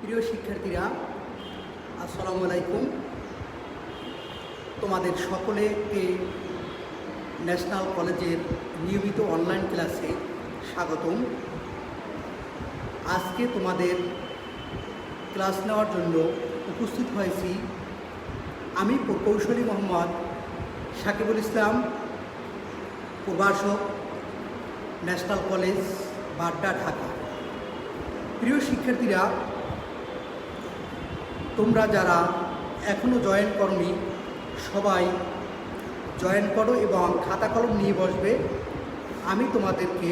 প্রিয় শিক্ষার্থীরা, আসসালামু আলাইকুম। তোমাদের সকলেকে ন্যাশনাল কলেজের নিয়মিত অনলাইন ক্লাসে স্বাগতম। আজকে তোমাদের ক্লাস নেওয়ার জন্য উপস্থিত হয়েছি আমি প্রকৌশলী মোহাম্মদ সাকিবুল ইসলাম, প্রভাষক, ন্যাশনাল কলেজ, বাড্ডা, ঢাকা। প্রিয় শিক্ষার্থীরা, তোমরা যারা এখনও জয়েন করনি সবাই জয়েন করো এবং খাতা কলম নিয়ে বসবে। আমি তোমাদেরকে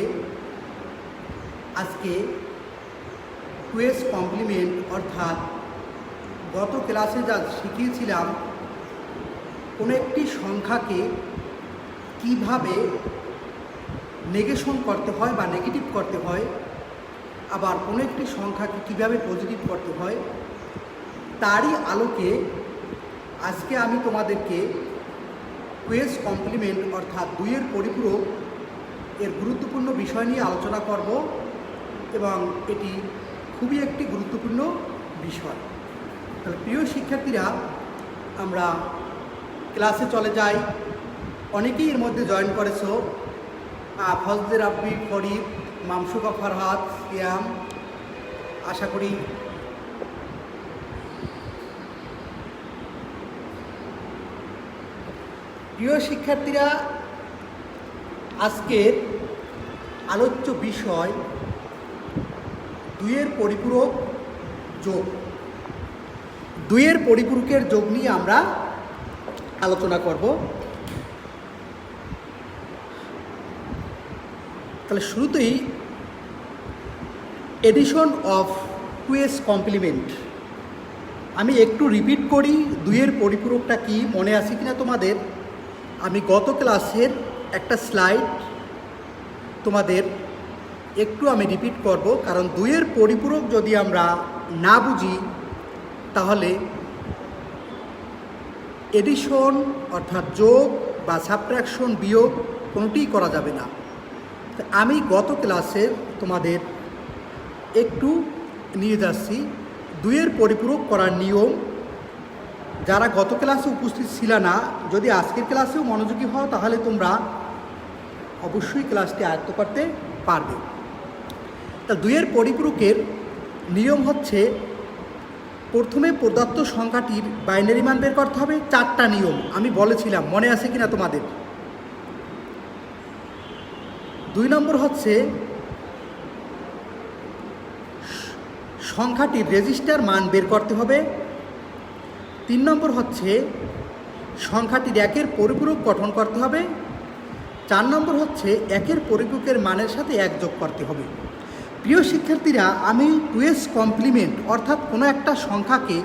আজকে কুয়েস কমপ্লিমেন্ট অর্থাৎ গত ক্লাসে যা শিখিয়েছিলাম কোনো একটি সংখ্যাকে কিভাবে নেগেশন করতে হয় বা নেগেটিভ করতে হয়, আবার কোনো একটি সংখ্যাকে কিভাবে পজিটিভ করতে হয়, তারই আলোকে আজকে আমি তোমাদেরকে কুয়েস কমপ্লিমেন্ট অর্থাৎ দুইয়ের পরিপূরক এর গুরুত্বপূর্ণ বিষয় নিয়ে আলোচনা করব এবং এটি খুবই একটি গুরুত্বপূর্ণ বিষয়। তাহলে প্রিয় শিক্ষার্থীরা, আমরা ক্লাসে চলে যাই। অনেকেই এর মধ্যে জয়েন করেছো। ফজলে রাব্বি, ফরিদ, মামসুকা, ফরহাদ, সিয়াম, আশা করি প্রিয় শিক্ষার্থীরা, আজকের আলোচ্য বিষয় দুইয়ের পরিপূরক যোগ। দুইয়ের পরিপূরকের যোগ নিয়ে আমরা আলোচনা করব। তাহলে শুরুতেই এডিশন অফ কুয়েস কমপ্লিমেন্ট আমি একটু রিপিট করি। দুইয়ের পরিপূরকটা কি মনে আছে কিনা তোমাদের? আমি গত ক্লাসের একটা স্লাইড তোমাদের একটু আমি রিপিট করব, কারণ দুইয়ের পরিপূরক যদি আমরা না বুঝি তাহলে এডিশন অর্থাৎ যোগ বা সাবট্রাকশন, বিয়োগ কোনোটিই করা যাবে না। আমি গত ক্লাসের তোমাদের একটু নিয়ে যাচ্ছি দুইয়ের পরিপূরক করার নিয়ম। যারা গত ক্লাসে উপস্থিত ছিল না, যদি আজকের ক্লাসেও মনোযোগী হও তাহলে তোমরা অবশ্যই ক্লাসটি আয়ত্ত করতে পারবে। তা দুইয়ের পরিপূরকের নিয়ম হচ্ছে, প্রথমে প্রদত্ত সংখ্যাটির বাইনারি মান বের করতে হবে। চারটা নিয়ম আমি বলেছিলাম, মনে আছে কিনা তোমাদের? 2 নম্বর হচ্ছে সংখ্যাটির রেজিস্টার মান বের করতে হবে। 3 নম্বর হচ্ছে সংখ্যাটির একের পরিপূরক গঠন করতে হবে। 4 নম্বর হচ্ছে একের পরিপূরকের মানের সাথে এক যোগ করতে হবে। প্রিয় শিক্ষার্থীরা, আমি কুয়েস কমপ্লিমেন্ট অর্থাৎ কোনো একটা সংখ্যাকে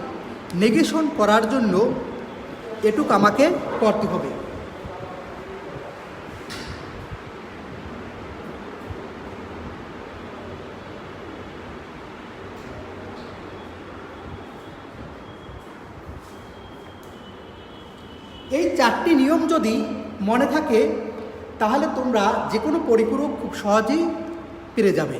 নেগেশন করার জন্য এটুক আমাকে করতে হবে। এই 4টি নিয়ম যদি মনে থাকে তাহলে তোমরা যে কোনো পরিপূরক খুব সহজেই পেরে যাবে।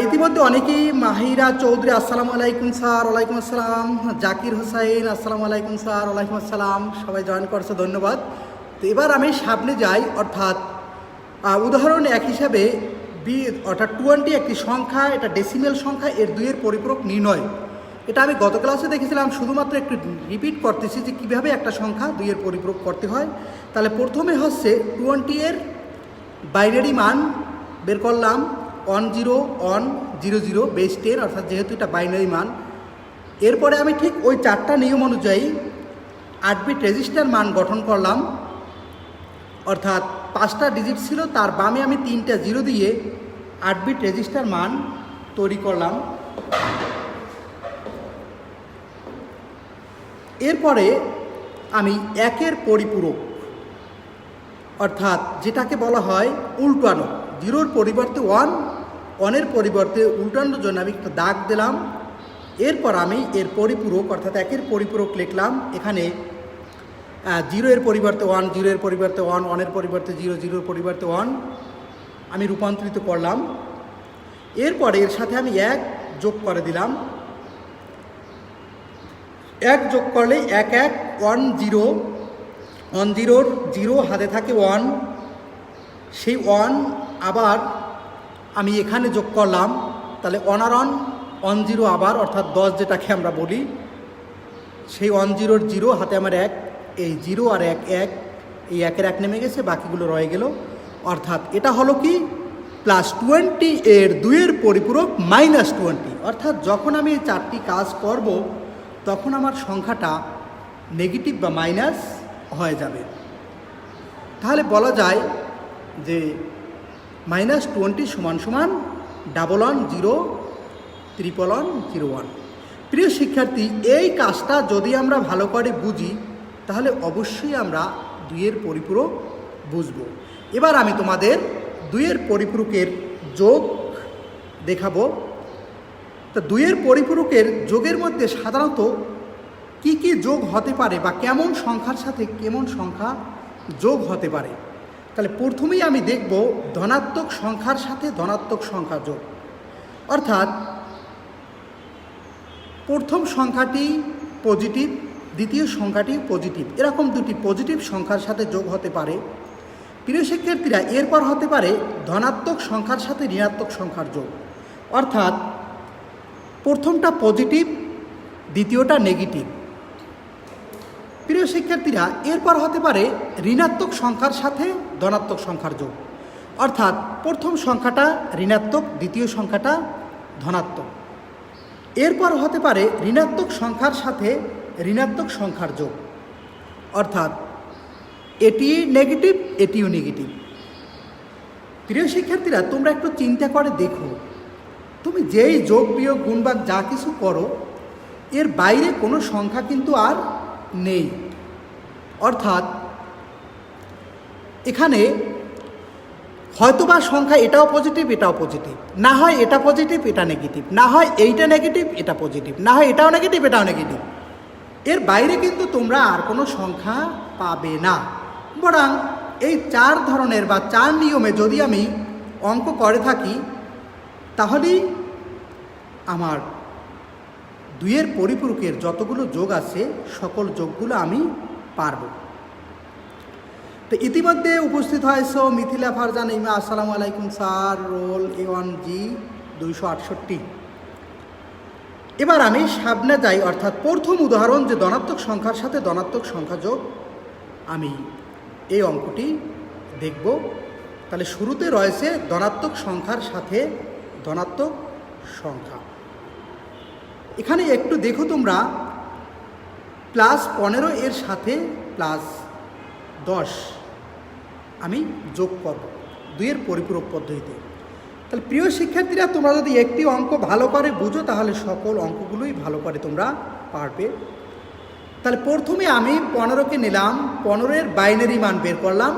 ইতিমধ্যে অনেকেই মাহিরা চৌধুরী, আসসালামু আলাইকুম স্যার। ওয়ালাইকুম আসসালাম। জাকির হোসাইন, আসসালামু আলাইকুম স্যার। ওয়ালাইকুম আসসালাম। সবাই জয়েন করছে, ধন্যবাদ। তো এবার আমি সামনে যাই, অর্থাৎ উদাহরণ এক হিসাবে অর্থাৎ 20 একটি সংখ্যা, এটা ডেসিমেল সংখ্যা, এর দুইয়ের পরিপূরক নির্ণয়। এটা আমি গত ক্লাসে দেখেছিলাম, শুধুমাত্র একটু রিপিট করতেছি যে কীভাবে একটা সংখ্যা দুইয়ের পরিপূরক করতে হয়। তাহলে প্রথমে হচ্ছে 20 এর বাইনারি মান বের করলাম 101000 বেস 10, অর্থাৎ যেহেতু এটা বাইনারি মান। এরপরে আমি ঠিক ওই 4টা নিয়ম অনুযায়ী 8 বিট রেজিস্টার মান গঠন করলাম, অর্থাৎ 5টা ডিজিট ছিল, তার বামে আমি 3টা জিরো দিয়ে 8 বিট রেজিস্টার মান তৈরি করলাম। এরপরে আমি একের পরিপূরক অর্থাৎ যেটাকে বলা হয় উল্টানো, 0-র পরিবর্তে 1, 1-এর পরিবর্তে উল্টানোর জন্য আমি একটা দাগ দিলাম। এরপর আমি এর পরিপূরক অর্থাৎ একের পরিপূরক লিখলাম। এখানে 0-এর পরিবর্তে 1, 0-এর পরিবর্তে 1, 1-এর পরিবর্তে 0, 0-এর পরিবর্তে 1 আমি রূপান্তরিত করলাম। এরপরে এর সাথে আমি 1 যোগ করে দিলাম। 1 যোগ করলে 1 1 1 0, 1 0 0 হাতে থাকে 1, সেই 1 আবার আমি এখানে যোগ করলাম, তাহলে 1 আর 1 0 আবার, অর্থাৎ 10 যেটাকে আমরা বলি, সেই 1 0 0 হাতে আমার 1, এই 0 আর 1 1, এই 1-এর 1 নেমে গেছে, বাকিগুলো রয়ে গেল। অর্থাৎ এটা হলো কি +20 এর 2-এর পরিপূরক -20। অর্থাৎ যখন আমি এই 4টি কাজ করব তখন আমার সংখ্যাটা নেগেটিভ বা মাইনাস হয়ে যাবে। তাহলে বলা যায় যে -20 সমান সমান 110 11101। প্রিয় শিক্ষার্থী, এই কাজটা যদি আমরা ভালো করে বুঝি তাহলে অবশ্যই আমরা 2-এর পরিপূরক বুঝব। এবার আমি তোমাদের 2-এর পরিপূরকের যোগ দেখাবো। তো 2-এর পরিপূরকের যোগের মধ্যে সাধারণত কি কি যোগ হতে পারে বা কেমন সংখ্যার সাথে কেমন সংখ্যা যোগ হতে পারে। তাহলে প্রথমেই আমি দেখব ধনাত্মক সংখ্যার সাথে ধনাত্মক সংখ্যা যোগ। অর্থাৎ প্রথম সংখ্যাটি পজিটিভ, দ্বিতীয় সংখ্যাটি পজিটিভ, এরকম দুটি পজিটিভ সংখ্যার সাথে যোগ হতে পারে। প্রিয় শিক্ষার্থীরা, এরপর হতে পারে ধনাত্মক সংখ্যার সাথে ঋণাত্মক সংখ্যার যোগ। অর্থাৎ প্রথমটা পজিটিভ, দ্বিতীয়টা নেগেটিভ। প্রিয় শিক্ষার্থীরা, এরপর হতে পারে ঋণাত্মক সংখ্যার সাথে ধনাত্মক সংখ্যার যোগ। অর্থাৎ প্রথম সংখ্যাটা ঋণাত্মক, দ্বিতীয় সংখ্যাটা ধনাত্মক। এরপর হতে পারে ঋণাত্মক সংখ্যার সাথে ঋণাত্মক সংখ্যার যোগ। অর্থাৎ এটি নেগেটিভ, এটিও নেগেটিভ। প্রিয় শিক্ষার্থীরা, তোমরা একটু চিন্তা করে দেখো, তুমি যেই যোগ বিয়োগ গুণভাগ যা কিছু করো এর বাইরে কোনো সংখ্যা কিন্তু আর নেই। অর্থাৎ এখানে হয়তোবা সংখ্যা এটাও পজিটিভ, এটাও পজিটিভ, না হয় এটা পজিটিভ, এটা নেগেটিভ, না হয় এইটা নেগেটিভ, এটা পজিটিভ, না হয় এটাও নেগেটিভ, এটাও নেগেটিভ। এর বাইরে কিন্তু তোমরা আর কোনো সংখ্যা পাবে না। বরং এই 4 ধরনের বা 4 নিয়মে যদি আমি অঙ্ক করে থাকি তাহলেই আমার 2-এর পরিপূরকের যতগুলো যোগ আছে সকল যোগগুলো আমি পারব। তো ইতিমধ্যে উপস্থিত হয়েছে মিথিলা ফারজান ইমা, আসসালামু আলাইকুম স্যার, রোল A1G 268। এবার আমি সামনে যাই, অর্থাৎ প্রথম উদাহরণ যে ধনাত্মক সংখ্যার সাথে ধনাত্মক সংখ্যা যোগ, আমি এই অঙ্কটি দেখব। তাহলে শুরুতে রয়েছে ধনাত্মক সংখ্যার সাথে ধনাত্মক সংখ্যা। এখানে একটু দেখো তোমরা, +15 এর সাথে +10 আমি যোগ করব 2-এর পরিপূরক পদ্ধতিতে। তাহলে প্রিয় শিক্ষার্থীরা, তোমরা যদি একটি অঙ্ক ভালো করে বুঝো তাহলে সকল অঙ্কগুলোই ভালো করে তোমরা পারবে। তাহলে প্রথমে আমি 15কে নিলাম, 15-এর বাইনারি মান বের করলাম।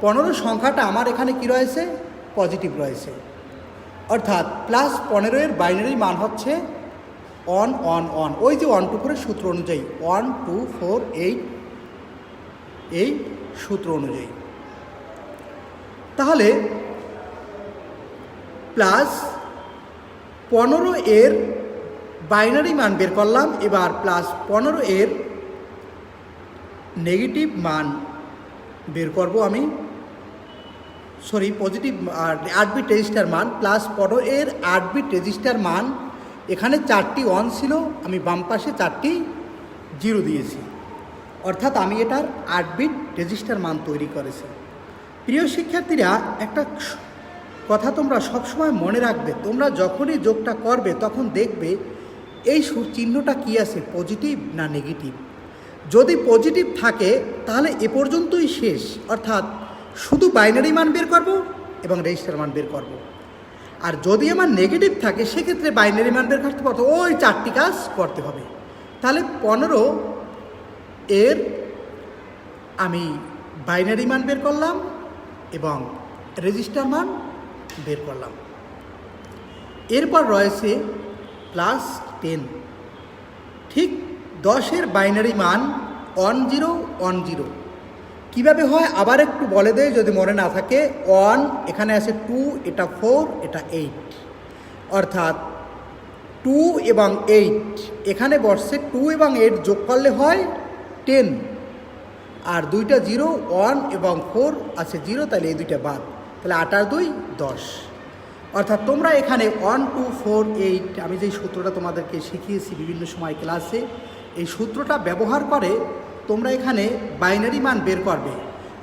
15 সংখ্যাটা আমার এখানে কি রয়েছে? পজিটিভ রয়েছে। অর্থাৎ +15-এর বাইনারি মান হচ্ছে 1 1 1। ওই যে 1 2 4 সূত্র অনুযায়ী 1 2 4 8, এই সূত্র অনুযায়ী। তাহলে +15-এর বাইনারি মান বের করলাম। এবার +15-এর নেগেটিভ মান বের করব আমি, পজিটিভ 8 বিট রেজিস্টার মান। +15-এর 8 বিট রেজিস্টার মান, এখানে 4টি 1 ছিল, আমি বাম পাশে 4টি 0 দিয়েছি। অর্থাৎ আমি এটার 8 বিট রেজিস্টার মান তৈরি করেছি। প্রিয় শিক্ষার্থীরা, একটা কথা তোমরা সবসময় মনে রাখবে, তোমরা যখনই যোগটা করবে তখন দেখবে এই চিহ্নটা কি আছে, পজিটিভ না নেগেটিভ। যদি পজিটিভ থাকে তাহলে এ পর্যন্তই শেষ, অর্থাৎ শুধু বাইনারি মান বের করব এবং রেজিস্টার মান বের করব। আর যদি আমার নেগেটিভ থাকে সেক্ষেত্রে বাইনারি মান বের করতে পারতো, ওই 4টি কাজ করতে হবে। তাহলে 15-এর আমি বাইনারি মান বের করলাম এবং রেজিস্টার মান বের করলাম। এরপর রয়েছে +10। ঠিক 10-এর বাইনারি মান 1 0 1 0। কীভাবে হয় আবার একটু বলে দেয় যদি মনে না থাকে। 1, এখানে আছে 2, এটা 4, এটা 8। অর্থাৎ 2 এবং 8, এখানে বসছে 2 এবং 8 যোগ করলে হয় 10, আর দুইটা 0, 1 এবং 4 আছে 0, তাহলে এই দুইটা বাদ, তাহলে 8 আর 2 10। অর্থাৎ তোমরা এখানে 1 2 4 8, আমি যেই সূত্রটা তোমাদেরকে শিখিয়েছি বিভিন্ন সময় ক্লাসে, এই সূত্রটা ব্যবহার করে তোমরা এখানে বাইনারি মান বের করবে।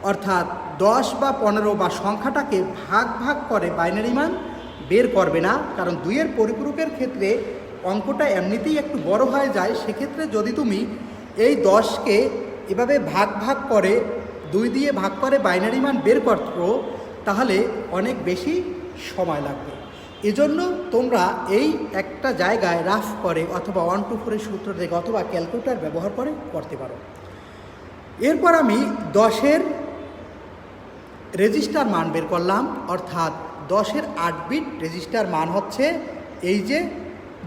অর্থাৎ 10 বা 15 বা সংখ্যাটাকে ভাগ করে বাইনারি মান বের করবে না, কারণ 2-এর পরিপূরকের ক্ষেত্রে অঙ্কটা এমনিতেই একটু বড় হয়ে যায়। সেক্ষেত্রে যদি তুমি এই 10কে এভাবে ভাগ করে 2 দিয়ে ভাগ করে বাইনারি মান বের করো, তাহলে অনেক বেশি সময় লাগবে। এজন্য তোমরা এই একটা জায়গায় রাফ করে অথবা 1 2 4 সূত্র দেখে অথবা ক্যালকুলেটর ব্যবহার করে করতে পারো। এরপর আমি 10-এর রেজিস্টার মান বের করলাম। অর্থাৎ 10-এর 8 বিট রেজিস্টার মান হচ্ছে এই যে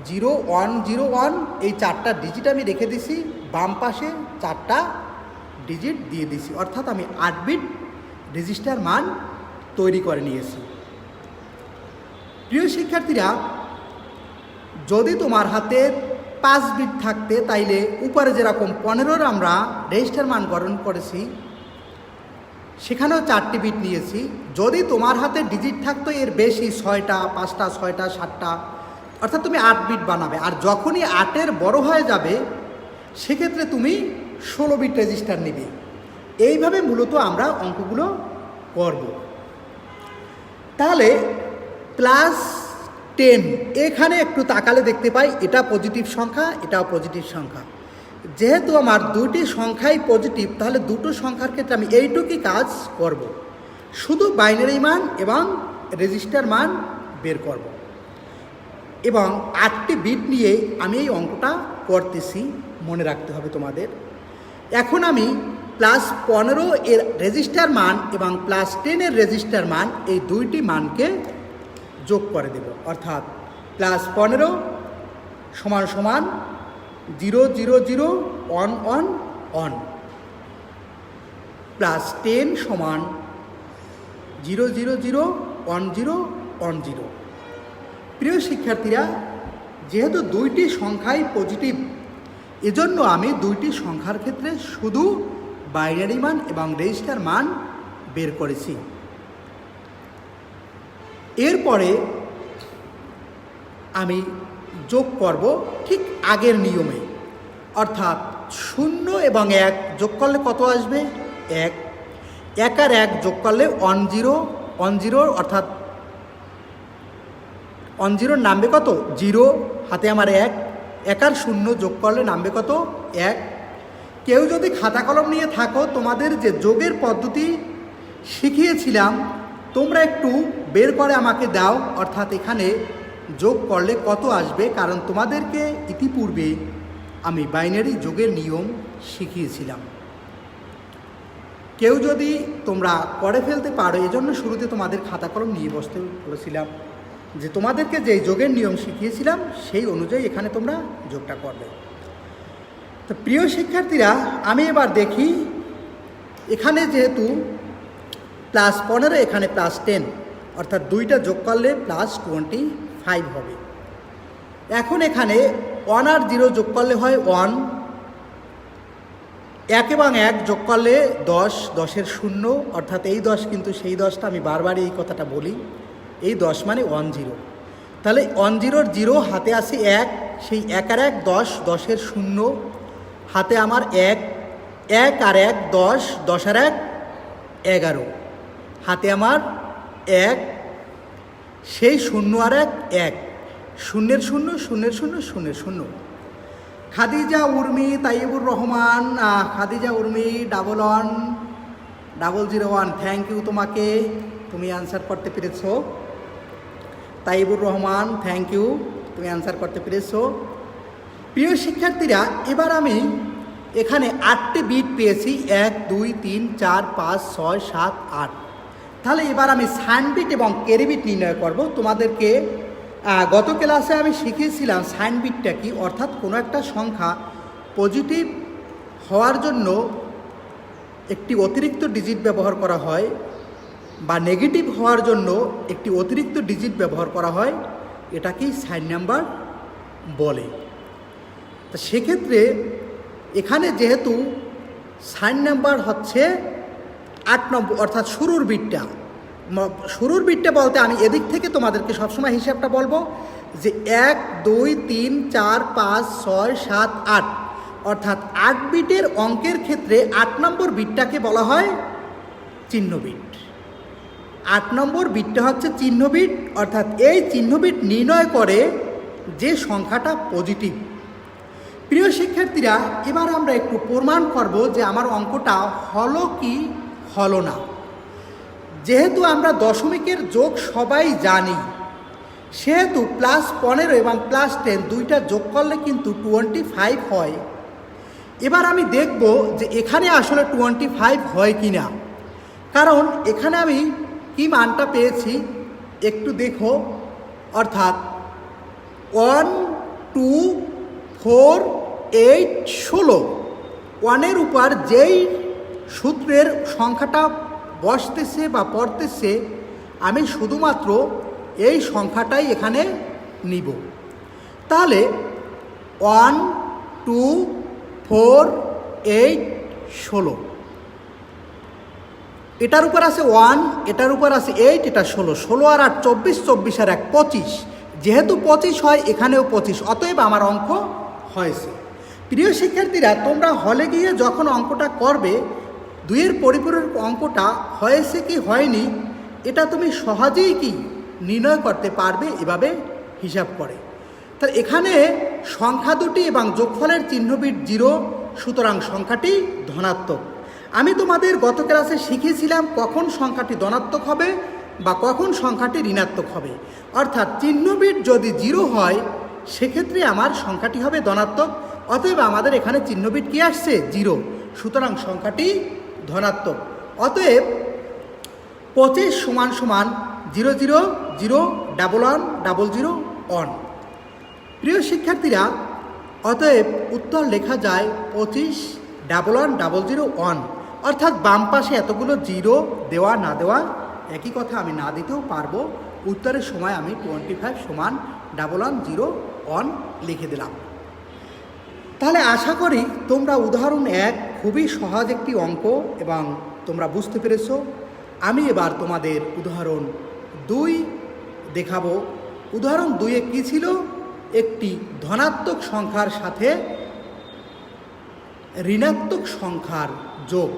0 1 0 1, এই 4টা ডিজিট আমি রেখে দিছি, বাম পাশে 4টা ডিজিট দিয়ে দিছি। অর্থাৎ আমি 8 বিট রেজিস্টার মান তৈরি করে নিয়েছি। প্রিয় শিক্ষার্থীরা, যদি তোমার হাতে 5 বিট থাকতে, তাইলে উপরে যেরকম 15-র আমরা রেজিস্টার মান গঠন করেছি, সেখানেও 4টি বিট নিয়েছি। যদি তোমার হাতে ডিজিট থাকতো এর বেশি, 6টা 5টা 6টা 7টা, অর্থাৎ তুমি 8 বিট বানাবে। আর যখনই 8-এর বড় হয়ে যাবে সেক্ষেত্রে তুমি 16 বিট রেজিস্টার নিবে। এইভাবে মূলত আমরা অঙ্কগুলো করব। তাহলে +10, এখানে একটু তাকালে দেখতে পাই এটা পজিটিভ সংখ্যা, এটাও পজিটিভ সংখ্যা। যেহেতু আমার দুটি সংখ্যাই পজিটিভ, তাহলে দুটো সংখ্যার ক্ষেত্রে আমি এইটুকুই কাজ করব, শুধু বাইনারি মান এবং রেজিস্টার মান বের করব। এবং 8টি বিট নিয়ে আমি এই অঙ্কটা করতেছি, মনে রাখতে হবে তোমাদের। এখন আমি +15 এর রেজিস্টার মান এবং +10 এর রেজিস্টার মান, এই দুইটি মানকে যোগ করে দেব। অর্থাৎ +15 সমান সমান 0 0 0 1 1 1, +10 সমান 0 0 0 1 0 1 0। প্রিয় শিক্ষার্থীরা, যেহেতু দুইটি সংখ্যাই পজিটিভ, এজন্য আমি দুইটি সংখ্যার ক্ষেত্রে শুধু বাইনারি মান এবং রেজিস্টার মান বের করেছি। এরপরে আমি যোগ করব ঠিক আগের নিয়মে। অর্থাৎ 0 এবং 1 যোগ করলে কত আসবে? 1। 1 আর 1 যোগ করলে 1 0 1 0, অর্থাৎ 1 0 নামবে কত? 0, হাতে আমার 1। 1 আর 0 যোগ করলে নামবে কত? 1। কেউ যদি খাতা কলম নিয়ে থাকো, তোমাদের যে যোগের পদ্ধতি শিখিয়েছিলাম তোমরা একটু বের করে আমাকে দাও। অর্থাৎ এখানে যোগ করলে কত আসবে, কারণ তোমাদেরকে ইতিপূর্বে আমি বাইনারি যোগের নিয়ম শিখিয়েছিলাম। কেউ যদি তোমরা করে ফেলতে পারো, এজন্য শুরুতে তোমাদের খাতা কলম নিয়ে বসতে বলেছিলাম, যে তোমাদেরকে যে যোগের নিয়ম শিখিয়েছিলাম সেই অনুযায়ী এখানে তোমরা যোগটা করবে। তো প্রিয় শিক্ষার্থীরা, আমি এবার দেখি এখানে যেহেতু +15, এখানে +10, অর্থাৎ দুইটা যোগ করলে +25 হবে। এখন এখানে 1 আর 0 যোগ করলে হয় 1, 1 এবং 1 যোগ করলে 10, 10-এর 0, অর্থাৎ এই 10 কিন্তু সেই 10টা, আমি বারবারই এই কথাটা বলি, এই 10 মানে 1 0। তাহলে 1 0-র 0, হাতে আসে 1, সেই 1 আর 1 10, 10-এর 0, হাতে আমার 1, 1 আর 1 10, 10 আর 1 11, হাতে আমার 1, সেই 0 আর 1 1, 0-এর 0 0-এর 0 0-এর 0। খাদিজা উর্মি তাইবুর রহমান, খাদিজা উর্মি 110001, থ্যাংক ইউ তোমাকে, তুমি অ্যান্সার করতে পেরেছো। তাইবুর রহমান, থ্যাংক ইউ, তুমি অ্যান্সার করতে পেরেছো। প্রিয় শিক্ষার্থীরা, এবার আমি এখানে 8টি বিট পেয়েছি, 1 2 3 4 5 6 7 8। তাহলে এবার আমি সাইন বিট এবং ক্যারি বিট নির্ণয় করব। তোমাদেরকে গত ক্লাসে আমি শিখিয়েছিলাম সাইন বিটটা কি। অর্থাৎ কোনো একটা সংখ্যা পজিটিভ হওয়ার জন্য একটি অতিরিক্ত ডিজিট ব্যবহার করা হয়, বা নেগেটিভ হওয়ার জন্য একটি অতিরিক্ত ডিজিট ব্যবহার করা হয়, এটাকেই সাইন নাম্বার বলে। তা সেক্ষেত্রে এখানে যেহেতু সাইন নাম্বার হচ্ছে 8 নম্বর, অর্থাৎ শুরুর বিটটা। শুরুর বিটটা বলতে আমি এদিক থেকে তোমাদেরকে সবসময় হিসাবটা বলবো যে 1 2 3 4 5 6 7 8, অর্থাৎ 8 বিটের অঙ্কের ক্ষেত্রে 8 নম্বর বিটটাকে বলা হয় চিহ্ন বিট। 8 নম্বর বিটটা হচ্ছে চিহ্ন বিট, অর্থাৎ এই চিহ্ন বিট নির্ণয় করে যে সংখ্যাটা পজিটিভ। প্রিয় শিক্ষার্থীরা, এবার আমরা একটু প্রমাণ করব যে আমার অঙ্কটা হলো কি হলো না। যেহেতু আমরা দশমিকের যোগ সবাই জানি, সেহেতু +15 এবং +10 দুইটা যোগ করলে কিন্তু 25 হয়। এবার আমি দেখব যে এখানে আসলে 25 হয় কি না, কারণ এখানে আমি কি মানটা পেয়েছি একটু দেখো, অর্থাৎ 1 2 4 8 16। 1-এর উপর যেই সূত্রের সংখ্যাটা বসতেছে বা পড়তেছে, আমি শুধুমাত্র এই সংখ্যাটাই এখানে নিব। তাহলে 1 2 4 8 16, এটার উপর আছে 1, এটার উপর আছে 8, এটা 16, 16 আর 8 24, 24 আর 1 25। যেহেতু 25 হয়, এখানেও 25, অতএব আমার অঙ্ক হয়েছে। প্রিয় শিক্ষার্থীরা, তোমরা হলে গিয়ে যখন অঙ্কটা করবে, 2-এর পরিপূরক অঙ্কটা হয়েছে কি হয়নি এটা তুমি সহজেই কি নির্ণয় করতে পারবে এভাবে হিসাব করে। তাহলে এখানে সংখ্যা দুটি এবং যোগফলের চিহ্ন বিট 0, সুতরাং সংখ্যাটি ধনাত্মক। আমি তোমাদের গত ক্লাসে শিখিয়েছিলাম কখন সংখ্যাটি ধনাত্মক হবে বা কখন সংখ্যাটি ঋণাত্মক হবে। অর্থাৎ চিহ্ন বিট যদি 0 হয়, সেক্ষেত্রে আমার সংখ্যাটি হবে ধনাত্মক। অতএব আমাদের এখানে চিহ্ন বিট কি আসছে 0, সুতরাং সংখ্যাটি ধনাত্মক। অতএব 25 = 0 0 0 11 00 1। প্রিয় শিক্ষার্থীরা, অতএব উত্তর লেখা যায় 25 11 00 1। অর্থাৎ বাম পাশে এতগুলো 0 দেওয়া না দেওয়া একই কথা, আমি না দিতেও পারবো। উত্তরের সময় আমি 25 = 11 0 1 লিখে দিলাম। তাহলে আশা করি তোমরা উদাহরণ 1 খুবই সহজ একটি অঙ্ক এবং তোমরা বুঝতে পেরেছো। আমি এবার তোমাদের উদাহরণ 2 দেখাবো। উদাহরণ 2-এ কী ছিল? একটি ধনাত্মক সংখ্যার সাথে ঋণাত্মক সংখ্যার যোগ।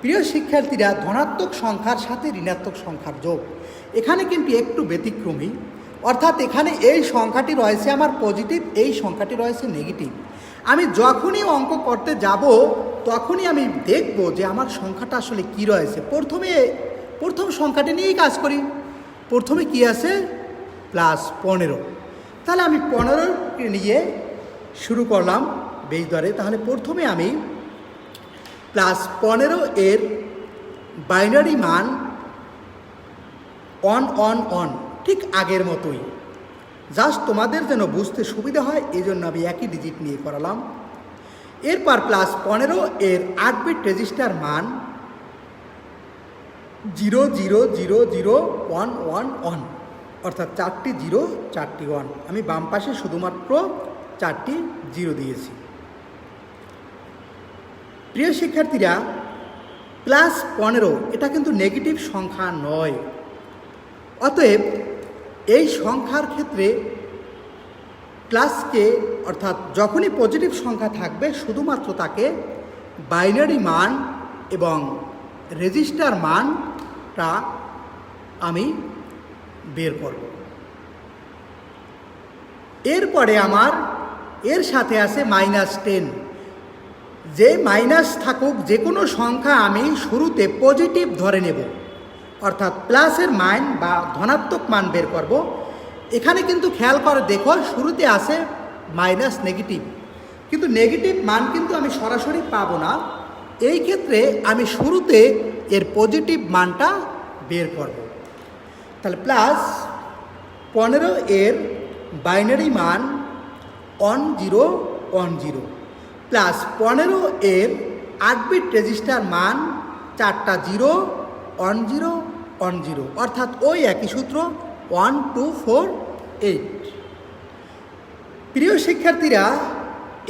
প্রিয় শিক্ষার্থীরা, ধনাত্মক সংখ্যার সাথে ঋণাত্মক সংখ্যার যোগ এখানে কিন্তু একটু ব্যতিক্রমী। অর্থাৎ এখানে এই সংখ্যাটি রয়েছে আমার পজিটিভ, এই সংখ্যাটি রয়েছে নেগেটিভ। আমি যখনই অঙ্ক করতে যাব তখনই আমি দেখব যে আমার সংখ্যাটা আসলে কি রয়েছে। প্রথম সংখ্যাটি নিয়েই কাজ করি। প্রথমে কি আছে? +15। তাহলে আমি 15কে নিয়ে শুরু করলাম বেশ দরে। তাহলে প্রথমে আমি +15 এর বাইনারি মান 1 1 1, ঠিক আগের মতোই। জাস্ট তোমাদের যেন বুঝতে সুবিধা হয় এই জন্য আমি একই ডিজিট নিয়ে করালাম। এরপর +15 এর 8 বিট রেজিস্টার মান 0 0 0 0 1 1 1, অর্থাৎ 4টি 0 4টি 1। আমি বাম পাশে শুধুমাত্র 4টি 0 দিয়েছি। প্রিয় শিক্ষার্থীরা, +15 এটা কিন্তু নেগেটিভ সংখ্যা নয়। অতএব এই সংখ্যার ক্ষেত্রে প্লাসকে, অর্থাৎ যখনই পজিটিভ সংখ্যা থাকবে শুধুমাত্র তাকে বাইনারি মান এবং রেজিস্টার মানটা আমি বের করব। এরপরে আমার এর সাথে আছে -10। যে মাইনাস থাকুক যে কোনো সংখ্যা আমি শুরুতে পজিটিভ ধরে নেব, অর্থাৎ প্লাসের মান বা ধনাত্মক মান বের করব। এখানে কিন্তু খেয়াল করে দেখো, শুরুতে আছে মাইনাস নেগেটিভ, কিন্তু নেগেটিভ মান কিন্তু আমি সরাসরি পাবো না। এই ক্ষেত্রে আমি শুরুতে এর পজিটিভ মানটা বের করব। তাহলে +15 এর বাইনারি মান 1 0 1 0, +15 এর 8 বিট রেজিস্টার মান 4টা 0 1 0 1 0, অর্থাৎ ওই একই সূত্র 1 2 4 8। প্রিয় শিক্ষার্থীরা,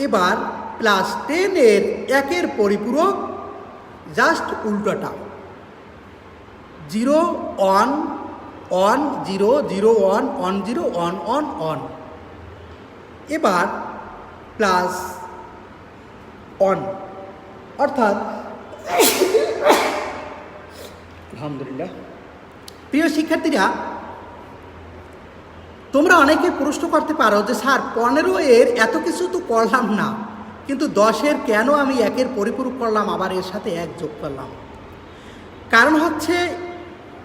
এবার ক্লাস 10-এর 1-এর পরিপূরক জাস্ট উল্টোটা, 0 1 1 0 0 1 1 0 1 1 1। এবার প্লাস 1, অর্থাৎ আলহামদুলিল্লাহ। প্রিয় শিক্ষার্থীরা, তোমরা অনেকে প্রশ্ন করতে পারো যে স্যার 15-এর এত কিছু তো করলাম না, কিন্তু 10-এর কেন আমি 1-এর পরিপূরক করলাম আবার এর সাথে 1 যোগ করলাম? কারণ হচ্ছে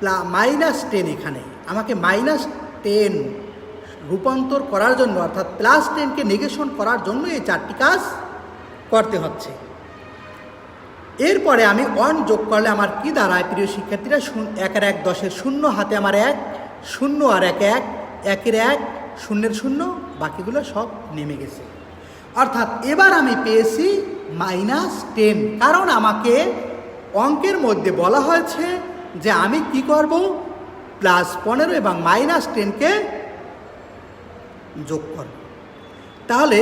-10, এখানে আমাকে -10 রূপান্তর করার জন্য, অর্থাৎ +10কে নেগেশন করার জন্য এই 4টি কাজ করতে হচ্ছে। এরপরে আমি 1 যোগ করলে আমার কি দাঁড়ায় প্রিয় শিক্ষার্থীরা? 1 আর 1 10-এর 0, হাতে আমার 1, 0 আর 1 1, 1-এর 1, 0-এর 0, বাকিগুলো সব নেমে গেছে। অর্থাৎ এবার আমি পেয়েছি -10, কারণ আমাকে অঙ্কের মধ্যে বলা হয়েছে যে আমি কি করব, +15 এবং -10কে যোগ করব। তাহলে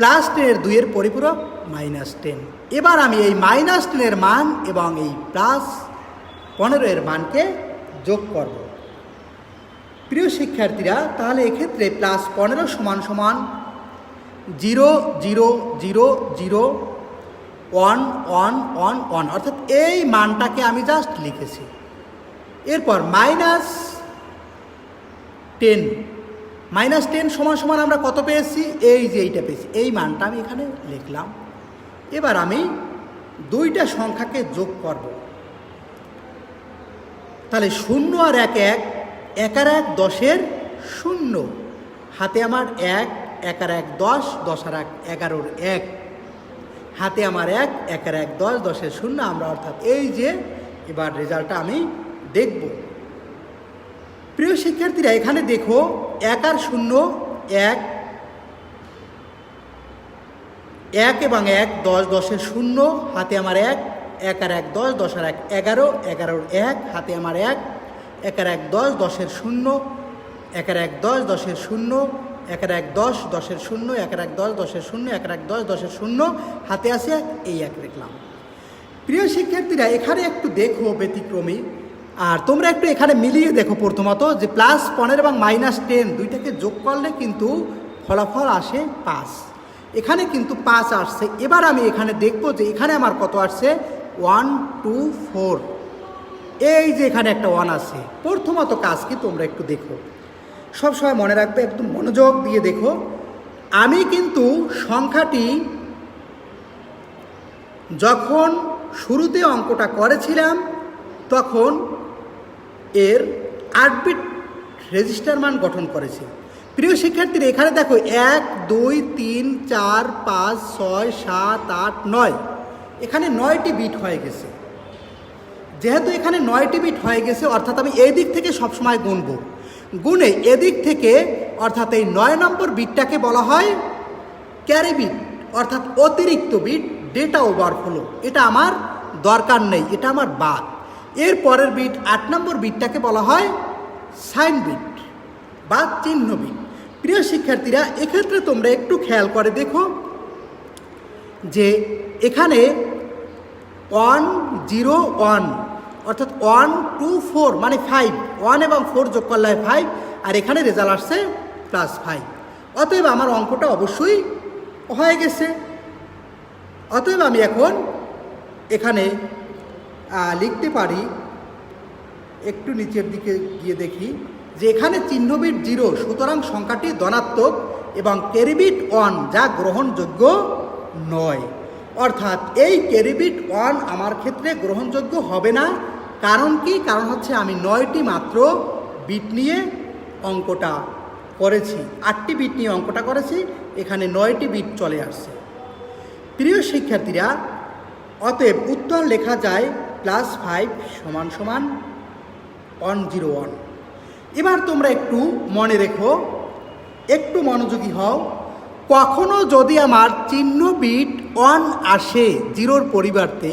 +10-এর 2-এর পরিপূরক -10। এবার আমি এই -10-এর মান এবং এই +15-এর মানকে যোগ করব। প্রিয় শিক্ষার্থীরা, তাহলে এক্ষেত্রে +15 = 0 0 0 0 1 1 1 1, অর্থাৎ এই মানটাকে আমি জাস্ট লিখেছি। এরপর -10 = আমরা কত পেয়েছি? এই যে এইটা পেয়েছি, এই মানটা আমি এখানে লিখলাম। এবার আমি 2টা সংখ্যাকে যোগ করব। তাহলে 0 আর 1 1, 1 আর 1 10-এর 0, হাতে আমার 1, 1 আর 1 10, 10 আর 1 11-এর 1, হাতে আমার 1, 1 আর 1 10, 10-এর 0, আমরা অর্থাৎ এই যে এবার রেজাল্টটা আমি দেখব। প্রিয় শিক্ষার্থীরা, এখানে দেখো 1 আর 0 1, 1 এবং 1 10, 10-এর 0, হাতে আমার 1, 1 আর 1 10, 10 আর 1 11, 11-এর 1, হাতে আমার 1, 1 আর 1 10, 10-এর 0, 1 আর 1 10, 10-এর 0, 1 আর 1 10, 10-এর 0, 1 আর 1 10, 10-এর 0, 1 আর 1 10, 10-এর 0, হাতে আছে 1, এই 1 লিখলাম। প্রিয় শিক্ষার্থীরা, এখানে একটু দেখো ব্যতিক্রমী, আর তোমরা একটু এখানে মিলিয়ে দেখো প্রথমত যে +15 এবং -10 দুইটাকে যোগ করলে কিন্তু ফলাফল আসে 5। এখানে কিন্তু 5 আসছে। এবার আমি এখানে দেখব যে এখানে আমার কত আসছে, 1 2 4, এই যে এখানে একটা 1 আছে। প্রথমত কাজ কি তোমরা একটু দেখো, সবসময় মনে রাখবে, একদম মনোযোগ দিয়ে দেখো। আমি কিন্তু সংখ্যাটি যখন শুরুতে অঙ্কটা করেছিলাম তখন এর 8 বিট রেজিস্টার মান গঠন করেছি। প্রিয় শিক্ষার্থীরা, এখানে দেখো 1 2 3 4 5 6 7 8 9, এখানে 9টি বিট হয়ে গেছে। যেহেতু এখানে 9টি বিট হয়ে গেছে, অর্থাৎ আমি এই দিক থেকে সবসময় গুনব, গুনে এদিক থেকে, অর্থাৎ এই 9 নম্বর বিটটাকে বলা হয় ক্যারি বিট, অর্থাৎ অতিরিক্ত বিট, ডেটা ওভারফ্লো। এটা আমার দরকার নেই, এটা আমার বাদ। এর পরের বিট 8 নম্বর বিটটাকে বলা হয় সাইন বিট বা চিহ্ন বিট। প্রিয় শিক্ষার্থীরা, এক্ষেত্রে তোমরা একটু খেয়াল করে দেখো যে এখানে 1 0 1, অর্থাৎ 1 2 4 মানে 5, 1 এবং 4 যোগ করলে 5, আর এখানে রেজাল্ট আসছে +5। অতএব আমার অঙ্কটা অবশ্যই হয়ে গেছে। অতএব আমি এখন এখানে লিখতে পারি, একটু নিচের দিকে গিয়ে দেখি যে এখানে চিহ্ন বিট 0, সুতরাং সংখ্যাটি ধনাত্মক, এবং ক্যারি বিট 1 যা গ্রহণযোগ্য নয়। অর্থাৎ এই ক্যারি বিট 1 আমার ক্ষেত্রে গ্রহণযোগ্য হবে না। কারণ কি? কারণ হচ্ছে আমি 9টি মাত্র বিট নিয়ে অঙ্কটা করেছি, 8টি বিট নিয়ে অঙ্কটা করেছি, এখানে 9টি বিট চলে আসছে। প্রিয় শিক্ষার্থীরা, অতএব উত্তর লেখা যায় +5 = 101। এবার তোমরা একটু মনে রেখো, একটু মনোযোগী হও। কখনো যদি আমার চিহ্ন বিট 1 আসে 0-র পরিবর্তে,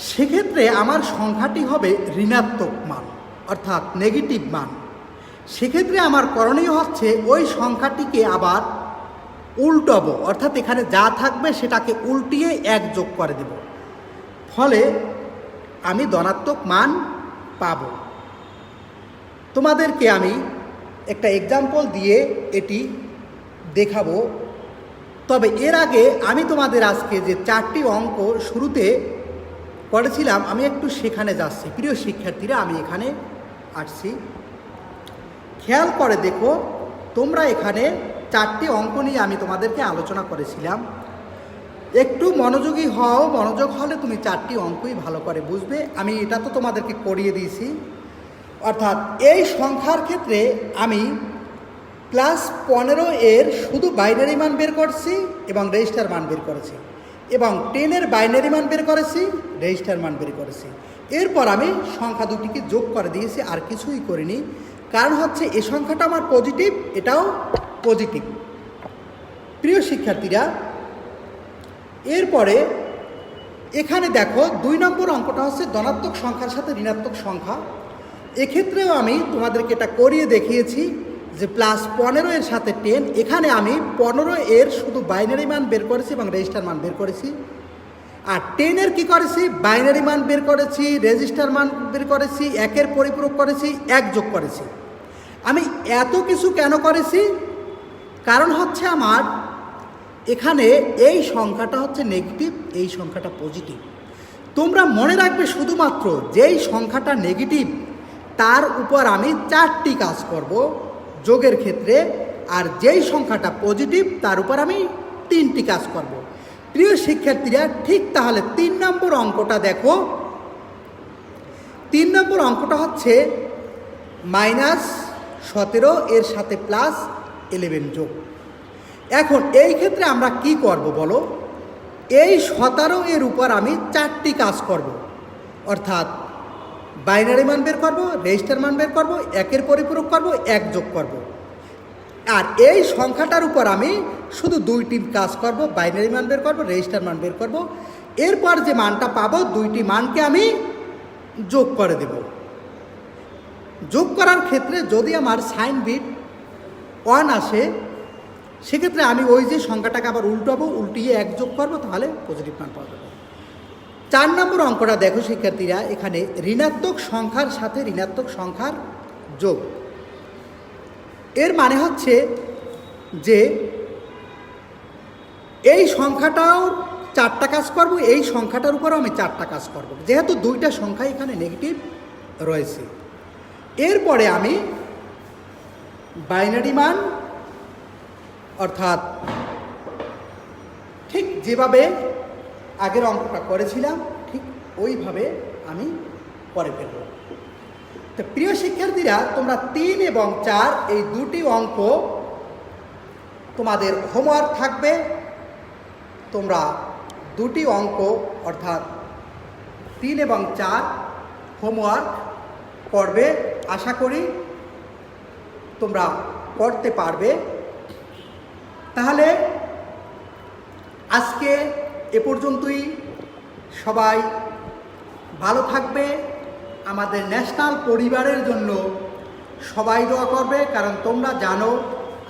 সেক্ষেত্রে আমার সংখ্যাটি হবে ঋণাত্মক মান, অর্থাৎ নেগেটিভ মান। সেক্ষেত্রে আমার করণীয় হচ্ছে ওই সংখ্যাটিকে আবার উল্টাবো, অর্থাৎ এখানে যা থাকবে সেটাকে উল্টিয়ে 1 যোগ করে দেব, ফলে আমি ধনাত্মক মান পাব। তোমাদেরকে আমি একটা এক্সাম্পল দিয়ে এটি দেখাবো। তবে এর আগে আমি তোমাদের আজকে যে 4টি অঙ্ক শুরুতে করেছিলাম, আমি একটু সেখানে যাচ্ছি। প্রিয় শিক্ষার্থীরা, আমি এখানে আসছি, খেয়াল করে দেখো। তোমরা এখানে 4টি অঙ্ক নিয়ে আমি তোমাদেরকে আলোচনা করেছিলাম। একটু মনোযোগী হও, মনোযোগ হলে তুমি 4টি অঙ্কই ভালো করে বুঝবে। আমি এটা তো তোমাদেরকে করিয়ে দিয়েছি। অর্থাৎ এই সংখ্যার ক্ষেত্রে আমি +15 এর শুধু বাইনারি মান বের করছি এবং রেজিস্টার মান বের করেছি, এবং 10 এর বাইনারি মান বের করেছি, রেজিস্টার মান বের করেছি। এরপর আমি সংখ্যা দুটিকে যোগ করে দিয়েছি, আর কিছুই করিনি। কারণ হচ্ছে এই সংখ্যাটা আমার পজিটিভ, এটাও পজিটিভ। প্রিয় শিক্ষার্থীরা, এরপরে এখানে দেখো 2 নম্বর অঙ্কটা হচ্ছে ধনাত্মক সংখ্যার সাথে ঋণাত্মক সংখ্যা। এক্ষেত্রেও আমি তোমাদেরকে এটা করিয়ে দেখিয়েছি যে +15 এর সাথে 10, এখানে আমি 15 এর শুধু বাইনারি মান বের করেছি এবং রেজিস্টার মান বের করেছি। আর 10 এর কী করেছি, বাইনারি মান বের করেছি, রেজিস্টার মান বের করেছি, 1-এর পরিপূরক করেছি, 1 যোগ করেছি। আমি এত কিছু কেন করেছি? কারণ হচ্ছে আমার এখানে এই সংখ্যাটা হচ্ছে নেগেটিভ, এই সংখ্যাটা পজিটিভ। তোমরা মনে রাখবে শুধুমাত্র যেই সংখ্যাটা নেগেটিভ তার উপর আমি 4টি কাজ করব যোগের ক্ষেত্রে, আর যেই সংখ্যাটা পজিটিভ তার উপর আমি 3টি কাজ করব। প্রিয় শিক্ষার্থীরা, ঠিক তাহলে 3 নম্বর অঙ্কটা দেখো। 3 নম্বর অঙ্কটা হচ্ছে -17 এর সাথে +11 যোগ। এখন এই ক্ষেত্রে আমরা কি করব বলো? এই 17 এর উপর আমি 4টি কাজ করব, অর্থাৎ বাইনারি মান বের করব, রেজিস্টার মান বের করব, 1-এর পরিপূরক করব, 1 যোগ করব। আর এই সংখ্যাটার উপর আমি শুধু 2টি কাজ করব, বাইনারি মান বের করব, রেজিস্টার মান বের করব। এরপর যে মানটা পাবো 2টি মানকে আমি যোগ করে দেব। যোগ করার ক্ষেত্রে যদি আমার সাইন বিট 1 আসে, সেক্ষেত্রে আমি ওই যে সংখ্যাটাকে আবার উল্টাবো, উল্টিয়ে 1 যোগ করব, তাহলে পজিটিভ মান পাওয়া যাবে। 4 নম্বর অঙ্কটা দেখো শিক্ষার্থীরা, এখানে ঋণাত্মক সংখ্যার সাথে ঋণাত্মক সংখ্যার যোগ। এর মানে হচ্ছে যে এই সংখ্যাটাও 4টা কাজ করব, এই সংখ্যাটার উপরও আমি 4টা কাজ করব, যেহেতু 2টা সংখ্যা এখানে নেগেটিভ রয়েছে। এরপরে আমি বাইনারি মান, অর্থাৎ ঠিক যেভাবে আগের অঙ্কটা করেছিলাম ঠিক ওইভাবে আমি করে ফেলব। তো প্রিয় শিক্ষার্থীরা, তোমরা 3 এবং 4 এই 2টি অঙ্ক তোমাদের হোমওয়ার্ক থাকবে। তোমরা 2টি অঙ্ক অর্থাৎ 3 এবং 4 হোমওয়ার্ক করবে। আশা করি তোমরা করতে পারবে। তাহলে আজকে এ পর্যন্তই। সবাই ভালো থাকবে। আমাদের ন্যাশনাল পরিবারের জন্য সবাই দোয়া করবে, কারণ তোমরা জানো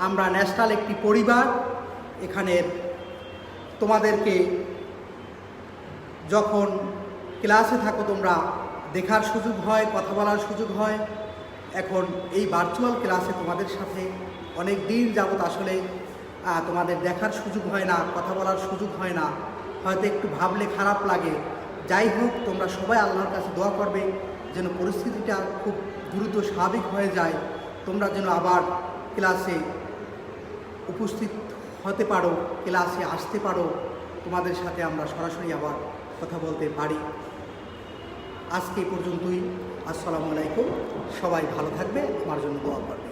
আমরা ন্যাশনাল একটি পরিবার। এখানে তোমাদেরকে যখন ক্লাসে থাকো তোমরা দেখার সুযোগ হয়, কথা বলার সুযোগ হয়। এখন এই ভার্চুয়াল ক্লাসে তোমাদের সাথে অনেক দিন যাবত আসলে তোমাদের দেখার সুযোগ হয় না, কথা বলার সুযোগ হয় না, হয়তো একটু ভাবলে খারাপ লাগে। যাই হোক, তোমরা সবাই আল্লাহর কাছে দোয়া করবে যেন পরিস্থিতিটা খুব দ্রুত স্বাভাবিক হয়ে যায়, তোমরা যেন আবার ক্লাসে উপস্থিত হতে পারো, ক্লাসে আসতে পারো, তোমাদের সাথে আমরা সরাসরি আবার কথা বলতে পারি। আজকে এই পর্যন্তই। আসসালামু আলাইকুম। সবাই ভালো থাকবে, আমার জন্য দোয়া করবে।